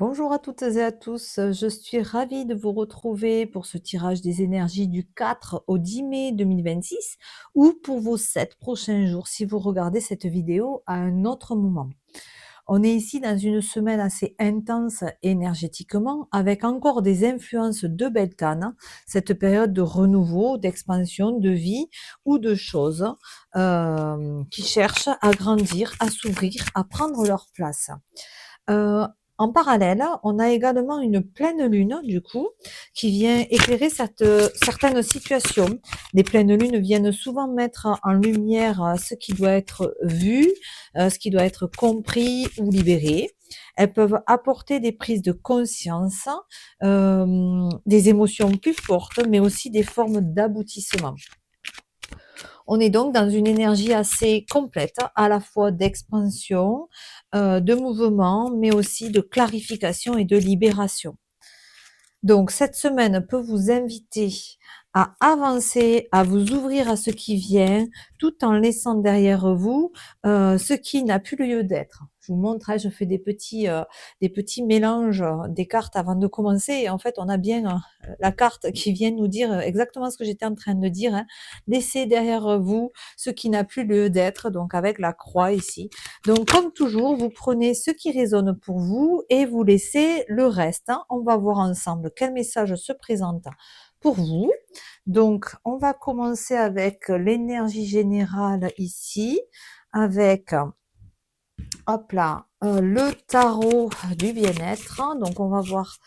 Bonjour à toutes et à tous, je suis ravie de vous retrouver pour ce tirage des énergies du 4 au 10 mai 2026 ou pour vos 7 prochains jours si vous regardez cette vidéo à un autre moment. On est ici dans une semaine assez intense énergétiquement avec encore des influences de Beltane, cette période de renouveau, d'expansion, de vie ou de choses qui cherchent à grandir, à s'ouvrir, à prendre leur place. Heu, En parallèle, on a également une pleine lune, du coup, qui vient éclairer certaines situations. Les pleines lunes viennent souvent mettre en lumière, ce qui doit être vu, ce qui doit être compris ou libéré. Elles peuvent apporter des prises de conscience, des émotions plus fortes, mais aussi des formes d'aboutissement. On est donc dans une énergie assez complète, à la fois d'expansion, de mouvement, mais aussi de clarification et de libération. Donc cette semaine peut vous inviter à avancer, à vous ouvrir à ce qui vient, tout en laissant derrière vous, ce qui n'a plus lieu d'être. Je vous montre, hein, je fais des petits mélanges, des cartes avant de commencer et en fait, on a bien, la carte qui vient nous dire, exactement ce que j'étais en train de dire, hein. Laissez derrière vous ce qui n'a plus lieu d'être, donc avec la croix ici. Donc, comme toujours, vous prenez ce qui résonne pour vous et vous laissez le reste, hein. On va voir ensemble quel message se présente pour vous. Donc, on va commencer avec l'énergie générale ici, avec, hop là, le tarot du bien-être. Donc, on va voir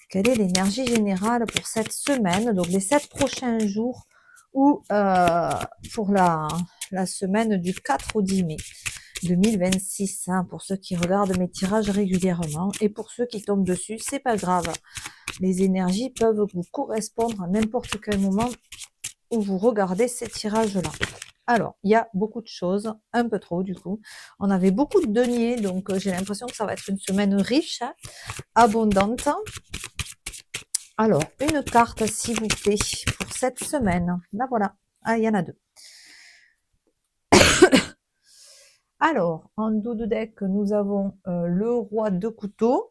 quelle est l'énergie générale pour cette semaine, donc les 7 prochains jours ou pour la semaine du 4 au 10 mai. 2026, hein, pour ceux qui regardent mes tirages régulièrement et pour ceux qui tombent dessus, c'est pas grave. Les énergies peuvent vous correspondre à n'importe quel moment où vous regardez ces tirages-là. Alors, il y a beaucoup de choses, un peu trop du coup. On avait beaucoup de deniers, donc j'ai l'impression que ça va être une semaine riche, hein, abondante. Alors, une carte, s'il vous plaît, pour cette semaine. Là, voilà. Ah, il y en a deux. Alors, en dos de deck, nous avons le roi de couteau.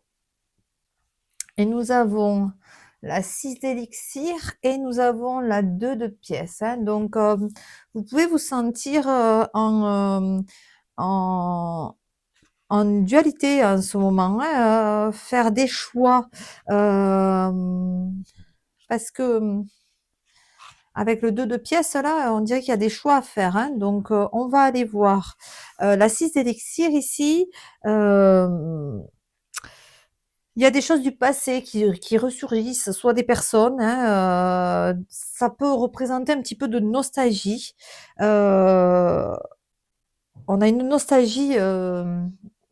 Et nous avons la 6 d'élixir et nous avons la 2 de pièces, hein. Donc, vous pouvez vous sentir en, en dualité en ce moment, hein, faire des choix. Parce que avec le 2 de pièces, là, on dirait qu'il y a des choix à faire, hein. Donc, on va aller voir la 6 d'élixir ici. Il y a des choses du passé qui ressurgissent, soit des personnes, hein, ça peut représenter un petit peu de nostalgie. Heu, on a une nostalgie,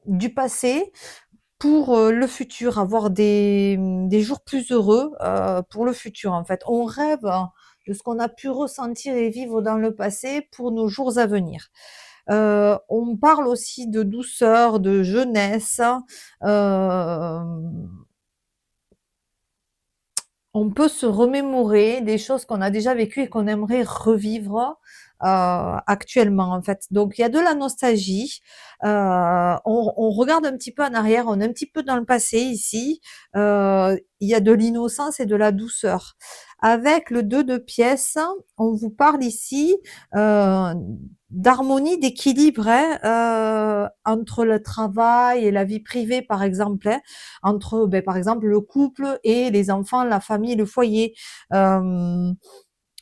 du passé pour, le futur, avoir des jours plus heureux, pour le futur, en fait. On rêve, hein, de ce qu'on a pu ressentir et vivre dans le passé pour nos jours à venir. On parle aussi de douceur, de jeunesse, hem on peut se remémorer des choses qu'on a déjà vécues et qu'on aimerait revivre, actuellement, en fait. Donc il y a de la nostalgie, on regarde un petit peu en arrière, on est un petit peu dans le passé ici, il y a de l'innocence et de la douceur. Avec le 2 de pièces, on vous parle ici, heu, d'harmonie, d'équilibre, hein, entre le travail et la vie privée, par exemple, hein, entre, par exemple, le couple et les enfants, la famille, le foyer. Hem,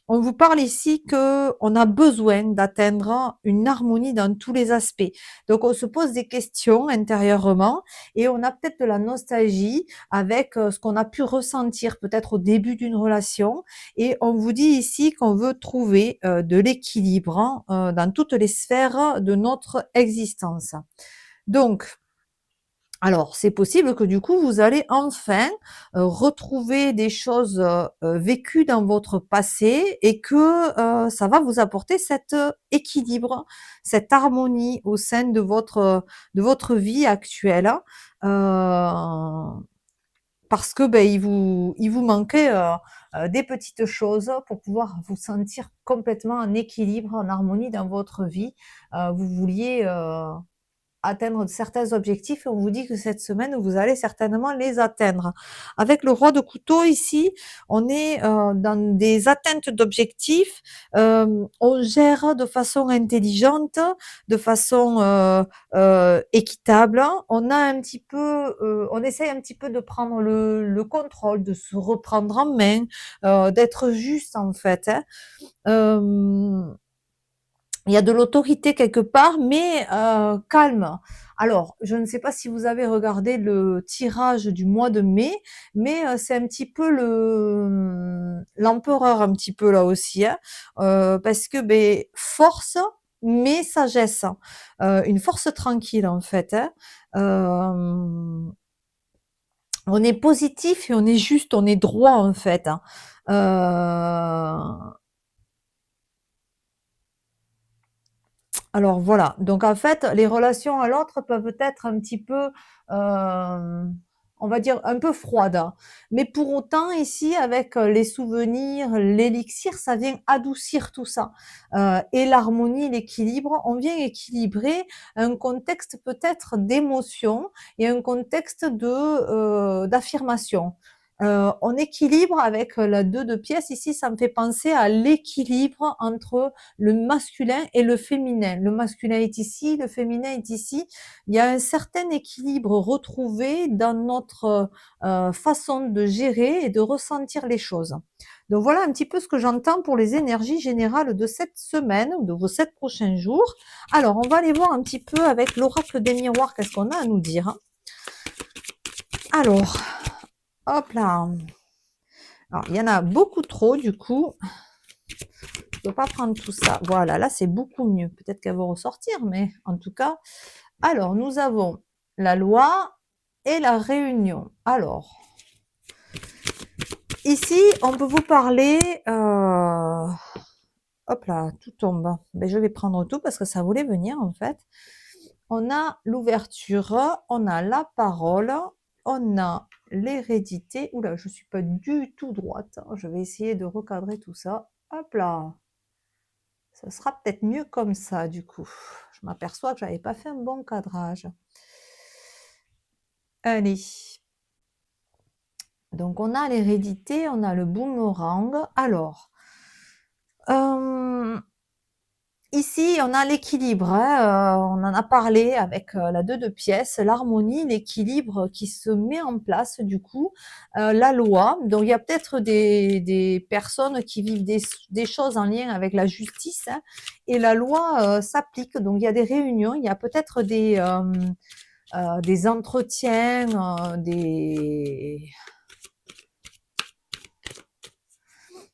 on vous parle ici que on a besoin d'atteindre une harmonie dans tous les aspects. Donc on se pose des questions intérieurement et on a peut-être de la nostalgie avec, ce qu'on a pu ressentir peut-être au début d'une relation et on vous dit ici qu'on veut trouver, de l'équilibre, hein, dans toutes les sphères de notre existence. Donc alors, c'est possible que du coup, vous allez enfin, retrouver des choses, vécues dans votre passé et que, ça va vous apporter cet, équilibre, cette harmonie au sein de votre vie actuelle, parce que, il vous manquait, des petites choses pour pouvoir vous sentir complètement en équilibre, en harmonie dans votre vie. Vous vouliez, atteindre certains objectifs et on vous dit que cette semaine, vous allez certainement les atteindre. Avec le roi de couteau ici, on est dans des atteintes d'objectifs, on gère de façon intelligente, de façon équitable. On a un petit peu, on essaye un petit peu de prendre le contrôle, de se reprendre en main, d'être juste en fait. Hein. Il y a de l'autorité quelque part, mais calme. Alors, je ne sais pas si vous avez regardé le tirage du mois de mai, mais c'est un petit peu l'empereur un petit peu là aussi, hein, parce que ben force, mais sagesse, une force tranquille en fait. Hein. On est positif et on est juste, on est droit en fait. Hein. Alors voilà, donc en fait, les relations à l'autre peuvent être un petit peu, on va dire un peu froides, hein. Mais pour autant ici avec, les souvenirs, l'élixir, ça vient adoucir tout ça, et l'harmonie, l'équilibre, on vient équilibrer un contexte peut-être d'émotion et un contexte d'affirmation. On équilibre avec la 2 de pièces ici, ça me fait penser à l'équilibre entre le masculin et le féminin. Le masculin est ici, le féminin est ici. Il y a un certain équilibre retrouvé dans notre façon de gérer et de ressentir les choses. Donc voilà un petit peu ce que j'entends pour les énergies générales de cette semaine ou de vos 7 prochains jours. Alors on va aller voir un petit peu avec l'oracle des miroirs, qu'est-ce qu'on a à nous dire. Alors, hop là. Alors, il y en a beaucoup trop du coup. Je ne peux pas prendre tout ça. Voilà, là, c'est beaucoup mieux. Peut-être qu'elle va ressortir, mais en tout cas. Alors, nous avons la loi et la réunion. Alors, ici, on peut vous parler... hop là, tout tombe. Mais je vais prendre tout parce que ça voulait venir, en fait. On a l'ouverture, on a la parole, on a l'hérédité. Oula, je ne suis pas du tout droite. Je vais essayer de recadrer tout ça. Hop là. Ça sera peut-être mieux comme ça, du coup. Je m'aperçois que je n'avais pas fait un bon cadrage. Allez. Donc, on a l'hérédité, on a le boomerang. Alors, ici, on a l'équilibre. Hein, on en a parlé avec la 2 de pièces, l'harmonie, l'équilibre qui se met en place, du coup. La loi. Donc, il y a peut-être des personnes qui vivent des choses en lien avec la justice. Hein, et la loi s'applique. Donc, il y a des réunions, il y a peut-être des entretiens,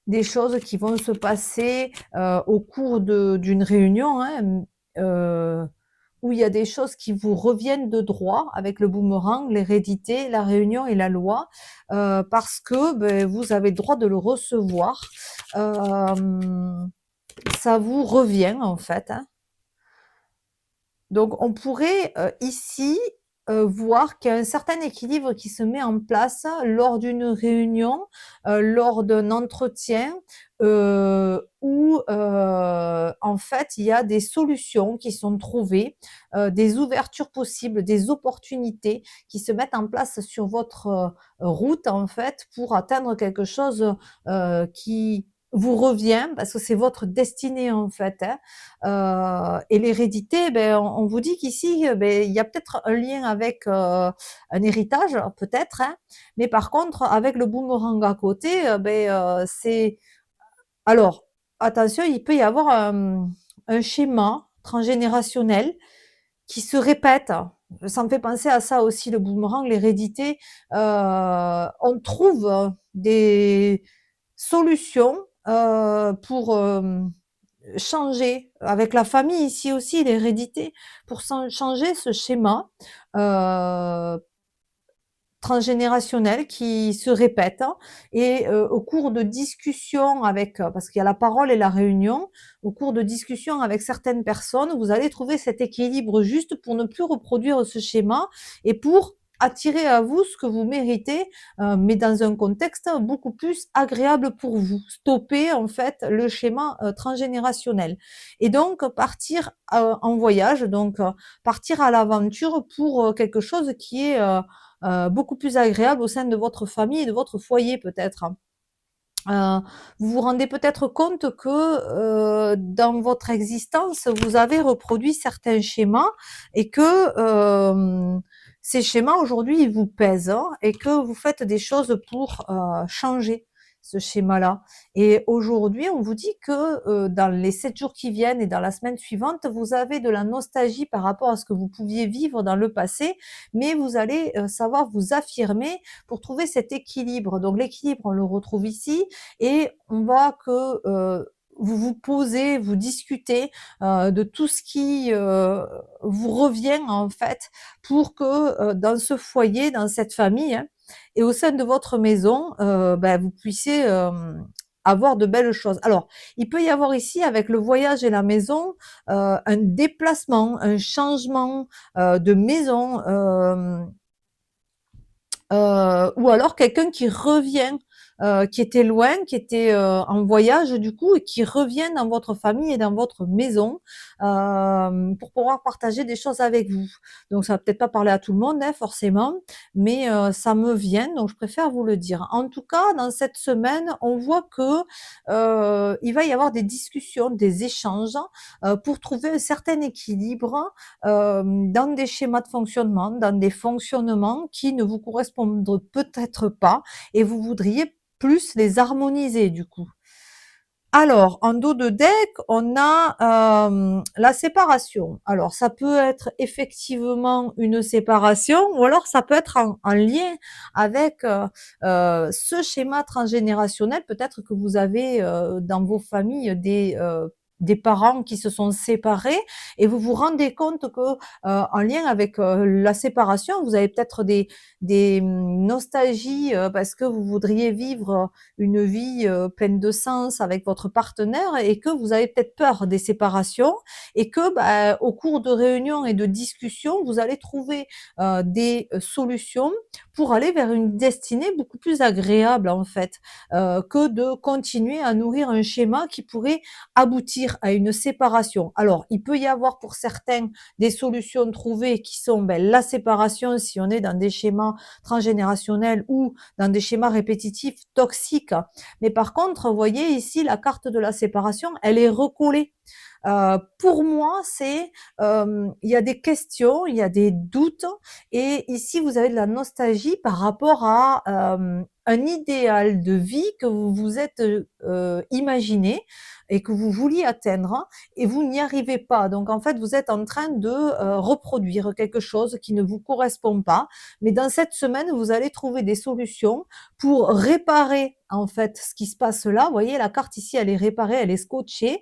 des choses qui vont se passer au cours d'une réunion, hein, où il y a des choses qui vous reviennent de droit avec le boomerang, l'hérédité, la réunion et la loi, parce que ben, vous avez le droit de le recevoir. Ça vous revient en fait. Hein. Donc on pourrait ici voir qu'il y a un certain équilibre qui se met en place lors d'une réunion, lors d'un entretien, où en fait il y a des solutions qui sont trouvées, des ouvertures possibles, des opportunités qui se mettent en place sur votre route en fait pour atteindre quelque chose qui vous revient parce que c'est votre destinée en fait. Hein. Et l'hérédité, ben, on vous dit qu'ici, ben, il y a peut-être un lien avec un héritage, peut-être, hein, mais par contre, avec le boomerang à côté, ben, c'est... Alors, attention, il peut y avoir un schéma transgénérationnel qui se répète. Ça me fait penser à ça aussi, le boomerang, l'hérédité. On trouve des solutions pour changer, avec la famille ici aussi, l'hérédité, pour changer ce schéma transgénérationnel qui se répète hein, et au cours de discussions avec, parce qu'il y a la parole et la réunion, au cours de discussions avec certaines personnes, vous allez trouver cet équilibre juste pour ne plus reproduire ce schéma et pour attirer à vous ce que vous méritez, mais dans un contexte beaucoup plus agréable pour vous. Stopper en fait le schéma, transgénérationnel et donc partir, en voyage, donc partir à l'aventure pour, quelque chose qui est, beaucoup plus agréable au sein de votre famille et de votre foyer peut-être. Heu, vous vous rendez peut-être compte que, dans votre existence, vous avez reproduit certains schémas et que, ces schémas aujourd'hui, ils vous pèsent, hein, et que vous faites des choses pour, changer ce schéma-là. Et aujourd'hui, on vous dit que, dans les 7 jours qui viennent et dans la semaine suivante, vous avez de la nostalgie par rapport à ce que vous pouviez vivre dans le passé, mais vous allez, savoir vous affirmer pour trouver cet équilibre. Donc l'équilibre, on le retrouve ici et on voit que vous vous posez, vous discutez de tout ce qui vous revient en fait pour que dans ce foyer, dans cette famille hein, et au sein de votre maison, ben, vous puissiez avoir de belles choses. Alors, il peut y avoir ici, avec le voyage et la maison, un déplacement, un changement de maison, ou alors quelqu'un qui revient, qui était loin, qui était, en voyage du coup et qui revient dans votre famille et dans votre maison, pour pouvoir partager des choses avec vous. Donc ça va peut-être pas parler à tout le monde, hein, forcément, mais ça me vient, donc je préfère vous le dire. En tout cas, dans cette semaine, on voit que, il va y avoir des discussions, des échanges, pour trouver un certain équilibre, dans des schémas de fonctionnement, dans des fonctionnements qui ne vous correspondent peut-être pas et vous voudriez plus les harmoniser du coup. Alors, en dos de deck, on a la séparation. Alors, ça peut être effectivement une séparation ou alors ça peut être en lien avec ce schéma transgénérationnel. Peut-être que vous avez dans vos familles des parents qui se sont séparés et vous vous rendez compte que en lien avec la séparation, vous avez peut-être des nostalgies parce que vous voudriez vivre une vie pleine de sens avec votre partenaire et que vous avez peut-être peur des séparations et que bah, au cours de réunions et de discussions, vous allez trouver des solutions pour aller vers une destinée beaucoup plus agréable en fait, que de continuer à nourrir un schéma qui pourrait aboutir à une séparation. Alors, il peut y avoir pour certains des solutions trouvées qui sont ben, la séparation si on est dans des schémas transgénérationnels ou dans des schémas répétitifs toxiques. Mais par contre, vous voyez ici, la carte de la séparation, elle est recollée. Pour moi, c'est il y a des questions, il y a des doutes, et ici vous avez de la nostalgie par rapport à un idéal de vie que vous vous êtes imaginé et que vous vouliez atteindre, hein, et vous n'y arrivez pas. Donc en fait, vous êtes en train de reproduire quelque chose qui ne vous correspond pas. Mais dans cette semaine, vous allez trouver des solutions pour réparer en fait ce qui se passe là. Vous voyez, la carte ici, elle est réparée, elle est scotchée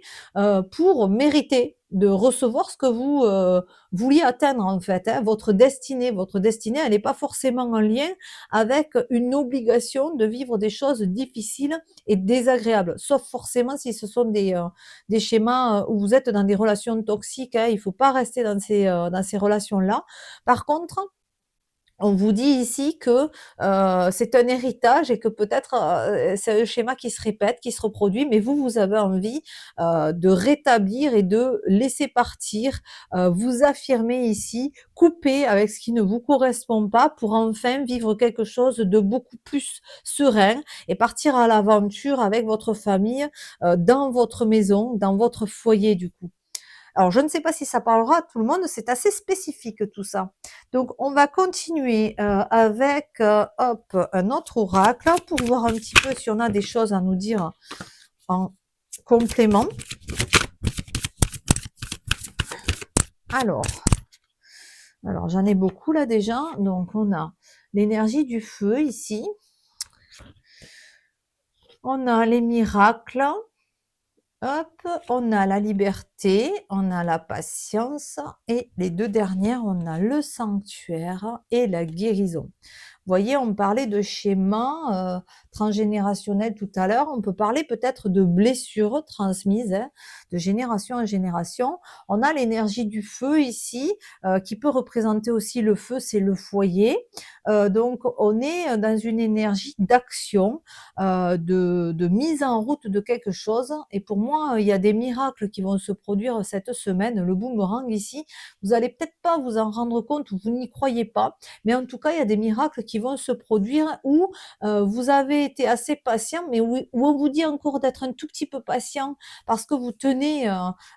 pour mériter de recevoir ce que vous vouliez atteindre en fait. Hein. Votre destinée, elle n'est pas forcément en lien avec une obligation de vivre des choses difficiles et désagréables. Sauf forcément si ce sont des schémas où vous êtes dans des relations toxiques. Hein. Il ne faut pas rester dans ces relations-là. Par contre, on vous dit ici que c'est un héritage et que peut-être c'est un schéma qui se répète, qui se reproduit, mais vous, vous avez envie de rétablir et de laisser partir, vous affirmer ici, couper avec ce qui ne vous correspond pas pour enfin vivre quelque chose de beaucoup plus serein et partir à l'aventure avec votre famille dans votre maison, dans votre foyer du coup. Alors, je ne sais pas si ça parlera à tout le monde, c'est assez spécifique tout ça. Donc, on va continuer avec hop, un autre oracle pour voir un petit peu si on a des choses à nous dire en complément. Alors, j'en ai beaucoup là déjà. Donc, on a l'énergie du feu ici. On a les miracles. Hop, on a la liberté, on a la patience et les deux dernières, on a le sanctuaire et la guérison. voyez, on parlait de schéma transgénérationnel tout à l'heure. On peut parler peut-être de blessures transmises hein, de génération en génération. On a l'énergie du feu ici, qui peut représenter aussi le feu, c'est le foyer. Donc, on est dans une énergie d'action, de mise en route de quelque chose. Et pour moi, il y a des miracles qui vont se produire cette semaine. Le boomerang ici, vous allez peut-être pas vous en rendre compte ou vous n'y croyez pas, mais en tout cas, il y a des miracles qui vont se produire où vous avez été assez patient, mais où on vous dit encore d'être un tout petit peu patient parce que vous tenez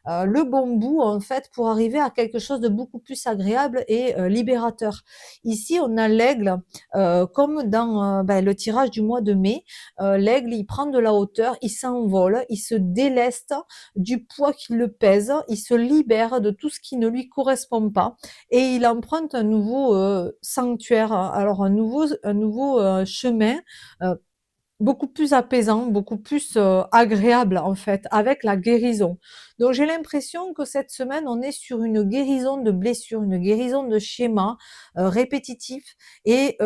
le bon bout en fait pour arriver à quelque chose de beaucoup plus agréable et libérateur. Ici, on a l'aigle, comme dans le tirage du mois de mai. L'aigle, il prend de la hauteur, il s'envole, il se déleste du poids qui le pèse, il se libère de tout ce qui ne lui correspond pas et il emprunte un nouveau sanctuaire, alors un nouveau chemin euh, beaucoup plus apaisant, beaucoup plus agréable en fait, avec la guérison. Donc j'ai l'impression que cette semaine, on est sur une guérison de blessures, une guérison de schémas répétitifs et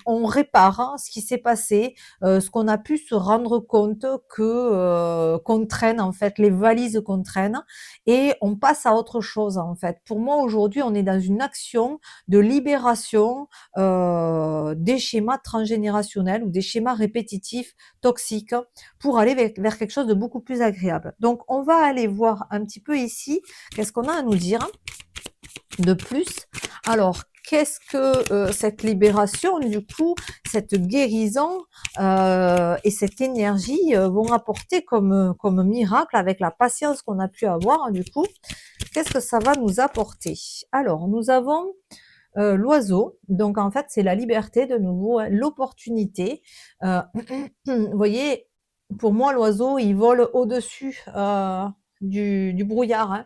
on répare hein, ce qui s'est passé, ce qu'on a pu se rendre compte que qu'on traîne en fait, les valises qu'on traîne et on passe à autre chose en fait. Pour moi aujourd'hui, on est dans une action de libération des schémas transgénérationnels ou des schémas répétitifs toxiques pour aller vers quelque chose de beaucoup plus agréable. Donc, on va aller voir un petit peu ici, qu'est-ce qu'on a à nous dire de plus. Alors, qu'est-ce que cette libération, du coup, cette guérison et cette énergie vont apporter comme miracle avec la patience qu'on a pu avoir, du coup, qu'est-ce que ça va nous apporter? Alors, nous avons l'oiseau, donc en fait, c'est la liberté de nouveau, hein, l'opportunité. Vous voyez, pour moi, l'oiseau, il vole au-dessus du brouillard.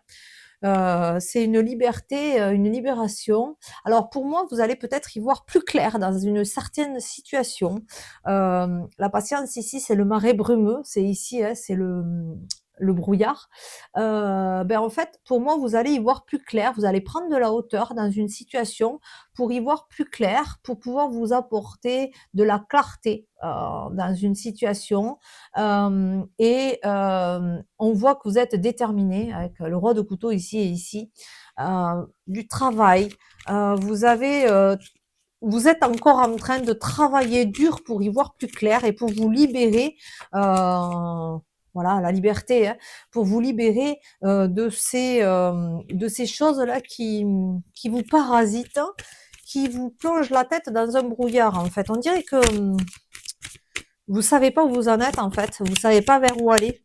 Hein. C'est une liberté, une libération. Alors pour moi, vous allez peut-être y voir plus clair dans une certaine situation. La patience ici, c'est le marais brumeux, c'est ici, hein, c'est le brouillard. En fait, pour moi, vous allez y voir plus clair. Vous allez prendre de la hauteur dans une situation pour y voir plus clair, pour pouvoir vous apporter de la clarté dans une situation. On voit que vous êtes déterminé avec le roi de couteau ici et ici. Du travail. Vous avez vous êtes encore en train de travailler dur pour y voir plus clair et pour vous libérer, voilà, la liberté, hein, pour vous libérer de ces choses-là qui vous parasitent, hein, qui vous plongent la tête dans un brouillard, en fait. On dirait que vous savez pas où vous en êtes, en fait. Vous savez pas vers où aller.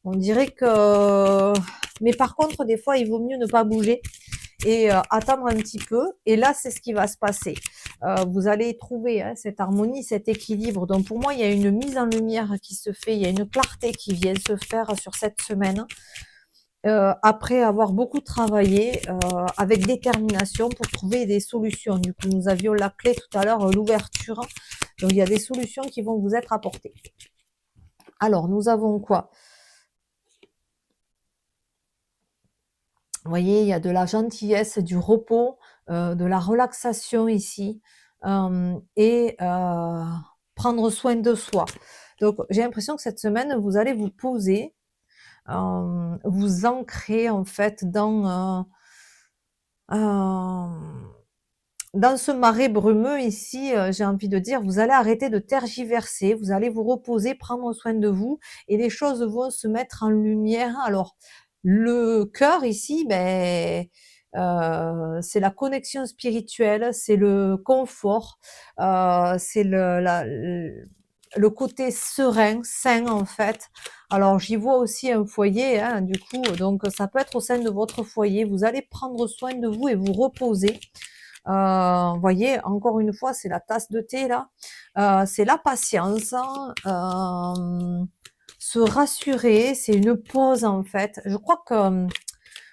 On dirait que... Mais par contre, des fois, il vaut mieux ne pas bouger et attendre un petit peu. Et là, c'est ce qui va se passer. Vous allez trouver hein, cette harmonie, cet équilibre. Donc pour moi, il y a une mise en lumière qui se fait, il y a une clarté qui vient se faire sur cette semaine. Après avoir beaucoup travaillé avec détermination pour trouver des solutions. Du coup, nous avions la clé tout à l'heure, l'ouverture. Donc il y a des solutions qui vont vous être apportées. Alors, nous avons quoi? Vous voyez, il y a de la gentillesse, du repos, de la relaxation ici et prendre soin de soi. Donc, j'ai l'impression que cette semaine, vous allez vous poser, vous ancrer en fait dans ce marais brumeux ici, j'ai envie de dire, vous allez arrêter de tergiverser, vous allez vous reposer, prendre soin de vous et les choses vont se mettre en lumière. Alors, le cœur ici, c'est la connexion spirituelle, c'est le confort, c'est le côté serein, sain en fait. Alors, j'y vois aussi un foyer, hein, du coup, donc ça peut être au sein de votre foyer. Vous allez prendre soin de vous et vous reposer. Voyez, encore une fois, c'est la tasse de thé là. C'est la patience, hein, se rassurer, c'est une pause en fait. Je crois que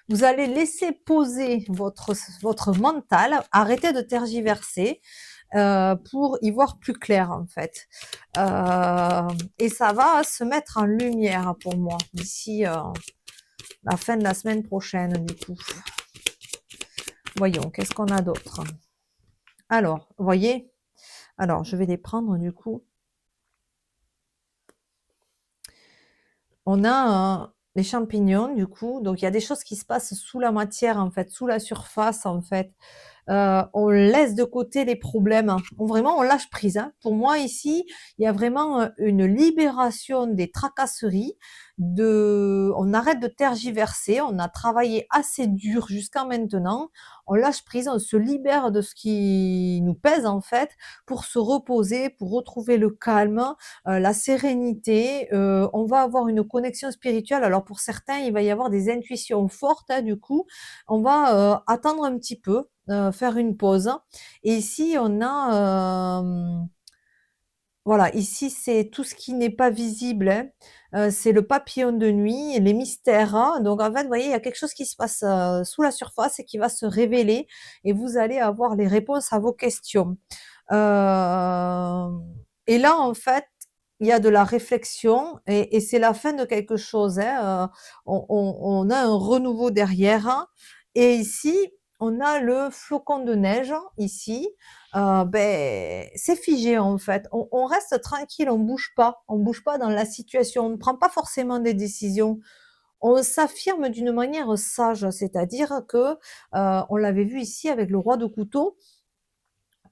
vous allez laisser poser votre mental, arrêter de tergiverser pour y voir plus clair en fait. Et ça va se mettre en lumière pour moi d'ici la fin de la semaine prochaine du coup. Voyons, qu'est-ce qu'on a d'autre? Alors, vous voyez, Alors, je vais les prendre du coup. On a les champignons du coup, donc il y a des choses qui se passent sous la matière en fait, sous la surface en fait. On laisse de côté les problèmes, hein. On lâche prise, hein. Pour moi ici, il y a vraiment, une libération des tracasseries, on arrête de tergiverser, on a travaillé assez dur jusqu'à maintenant, on lâche prise, on se libère de ce qui nous pèse en fait, pour se reposer, pour retrouver le calme, la sérénité, on va avoir une connexion spirituelle. Alors pour certains, il va y avoir des intuitions fortes, hein, du coup. On va, attendre un petit peu, faire une pause et ici on a, voilà, ici c'est tout ce qui n'est pas visible, hein. C'est le papillon de nuit, les mystères, hein. Donc en fait, vous voyez, il y a quelque chose qui se passe, sous la surface et qui va se révéler et vous allez avoir les réponses à vos questions. Hem et là, en fait, il y a de la réflexion et c'est la fin de quelque chose, hein, on a un renouveau derrière, hein. Et ici, on a le flocon de neige, ici, c'est figé, en fait. On reste tranquille, on bouge pas dans la situation, on ne prend pas forcément des décisions. On s'affirme d'une manière sage, c'est-à-dire que, on l'avait vu ici avec le roi de couteau,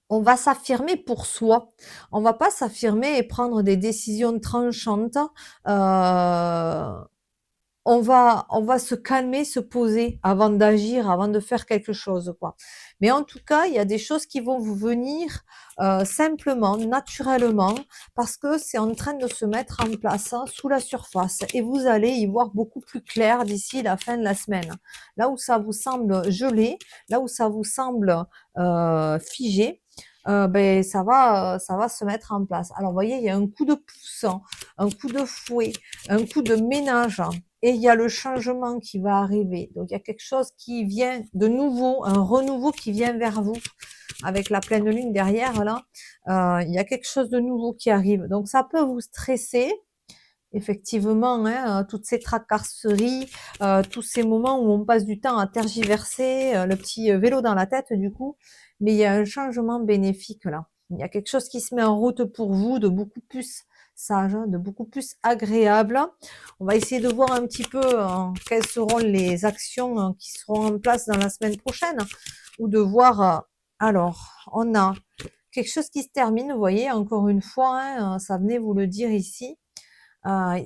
on va s'affirmer pour soi. On va pas s'affirmer et prendre des décisions tranchantes. On va se calmer, se poser avant d'agir, avant de faire quelque chose, quoi. Mais en tout cas, il y a des choses qui vont vous venir, simplement, naturellement, parce que c'est en train de se mettre en place, hein, sous la surface et vous allez y voir beaucoup plus clair d'ici la fin de la semaine. Là où ça vous semble gelé, là où ça vous semble, figé, ça va se mettre en place. Alors, vous voyez, il y a un coup de pouce, hein, un coup de fouet, un coup de ménage, hein, et il y a le changement qui va arriver. Donc, il y a quelque chose qui vient de nouveau, un renouveau qui vient vers vous avec la pleine lune derrière là. Il y a quelque chose de nouveau qui arrive. Donc, ça peut vous stresser, effectivement, hein, toutes ces tracasseries, tous ces moments où on passe du temps à tergiverser, le petit, vélo dans la tête du coup. Mais il y a un changement bénéfique là. Il y a quelque chose qui se met en route pour vous de beaucoup plus sage, hein, de beaucoup plus agréable. On va essayer de voir un petit peu, quelles seront les actions, qui seront en place dans la semaine prochaine ou de voir, alors, on a quelque chose qui se termine, vous voyez, encore une fois, hein, ça venait vous le dire ici.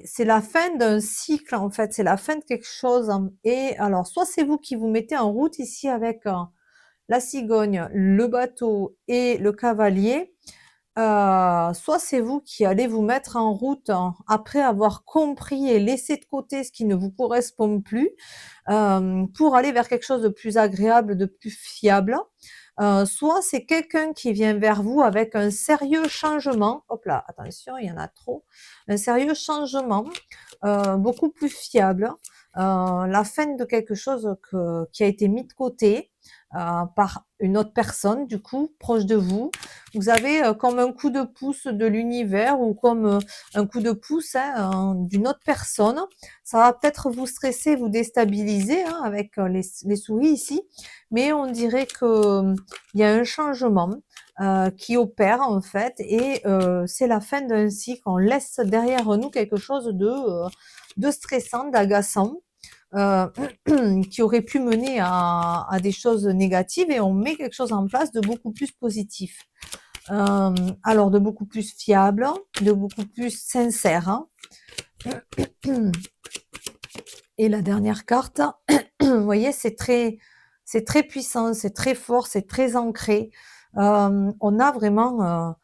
C'est la fin d'un cycle, en fait, c'est la fin de quelque chose, hein. Et alors, soit c'est vous qui vous mettez en route ici avec, la cigogne, le bateau et le cavalier, soit c'est vous qui allez vous mettre en route, hein, après avoir compris et laissé de côté ce qui ne vous correspond plus, pour aller vers quelque chose de plus agréable, de plus fiable. Soit c'est quelqu'un qui vient vers vous avec un sérieux changement. Hop là, attention, il y en a trop. Un sérieux changement, beaucoup plus fiable, la fin de quelque chose qui a été mis de côté, par une autre personne, du coup, proche de vous. Vous avez, comme un coup de pouce de l'univers ou comme, un coup de pouce, hein, d'une autre personne. Ça va peut-être vous stresser, vous déstabiliser, hein, avec, les souris ici, mais on dirait que, il y a un changement, qui opère en fait et c'est la fin d'un cycle. On laisse derrière nous quelque chose de stressant, d'agaçant, heu, qui aurait pu mener à des choses négatives et on met quelque chose en place de beaucoup plus positif. Alors de beaucoup plus fiable, de beaucoup plus sincère, hein. Et la dernière carte, vous voyez, c'est très puissant, c'est très fort, c'est très ancré. On a vraiment,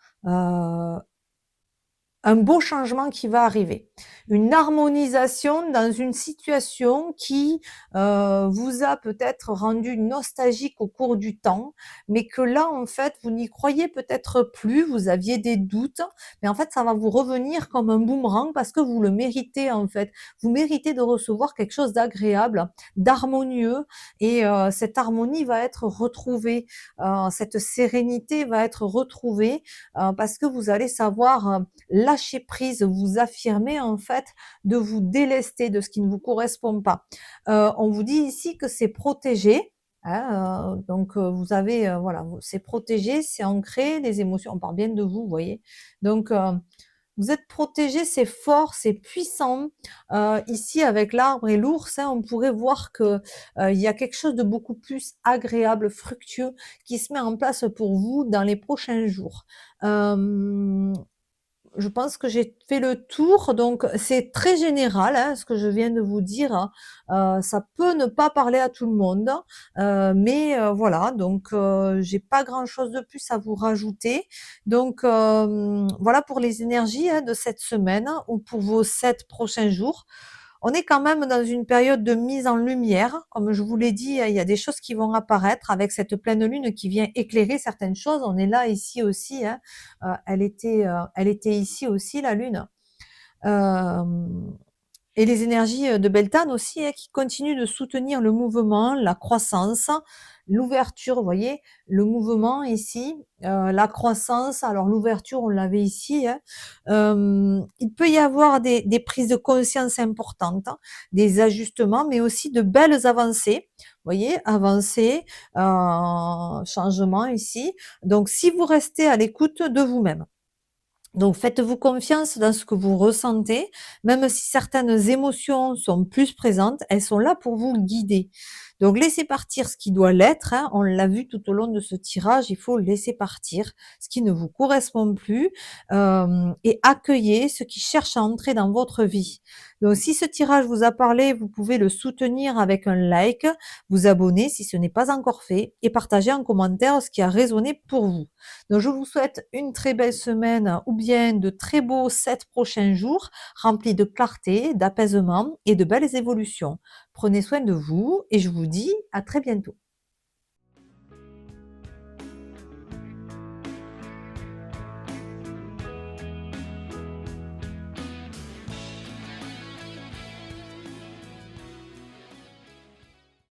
un beau changement qui va arriver. Une harmonisation dans une situation qui, vous a peut-être rendu nostalgique au cours du temps, mais que là, en fait, vous n'y croyez peut-être plus, vous aviez des doutes, mais en fait, ça va vous revenir comme un boomerang parce que vous le méritez, en fait. Vous méritez de recevoir quelque chose d'agréable, d'harmonieux et cette harmonie va être retrouvée, cette sérénité va être retrouvée, parce que vous allez savoir, lâcher prise, vous affirmer en fait, de vous délester de ce qui ne vous correspond pas. On vous dit ici que c'est protégé, hein, donc vous avez, voilà, vous c'est protégé, c'est ancré, les émotions on parle bien de vous, vous voyez? Donc vous êtes protégé, c'est fort, c'est puissant. Ici avec l'arbre et l'ours, hein, on pourrait voir que, il y a quelque chose de beaucoup plus agréable, fructueux qui se met en place pour vous dans les prochains jours. Hem Je pense que j'ai fait le tour, donc c'est très général, hein, ce que je viens de vous dire, hein. Ça peut ne pas parler à tout le monde, mais voilà, donc j'ai pas grand-chose de plus à vous rajouter. Donc voilà pour les énergies, hein, de cette semaine ou pour vos 7 prochains jours. On est quand même dans une période de mise en lumière. Comme je vous l'ai dit, il y a des choses qui vont apparaître avec cette pleine lune qui vient éclairer certaines choses. On est là, ici aussi, hein. Elle était ici aussi, la lune. Hem Et les énergies, de Beltane aussi, hein, qui continuent de soutenir le mouvement, la croissance, l'ouverture, vous voyez? Le mouvement ici, la croissance, alors l'ouverture, on l'avait ici, hein. Il peut y avoir des prises de conscience importantes, hein, des ajustements, mais aussi de belles avancées. Vous voyez? Avancées, changements ici. Donc si vous restez à l'écoute de vous-même. Donc faites-vous confiance dans ce que vous ressentez, même si certaines émotions sont plus présentes, elles sont là pour vous guider. Donc laissez partir ce qui doit l'être, hein, on l'a vu tout au long de ce tirage, il faut laisser partir ce qui ne vous correspond plus, et accueillez ce qui cherche à entrer dans votre vie. Donc si ce tirage vous a parlé, vous pouvez le soutenir avec un like, vous abonner si ce n'est pas encore fait et partager en commentaire ce qui a résonné pour vous. Donc je vous souhaite une très belle semaine ou bien de très beaux 7 prochains jours remplis de clarté, d'apaisement et de belles évolutions. Prenez soin de vous et je vous dis à très bientôt.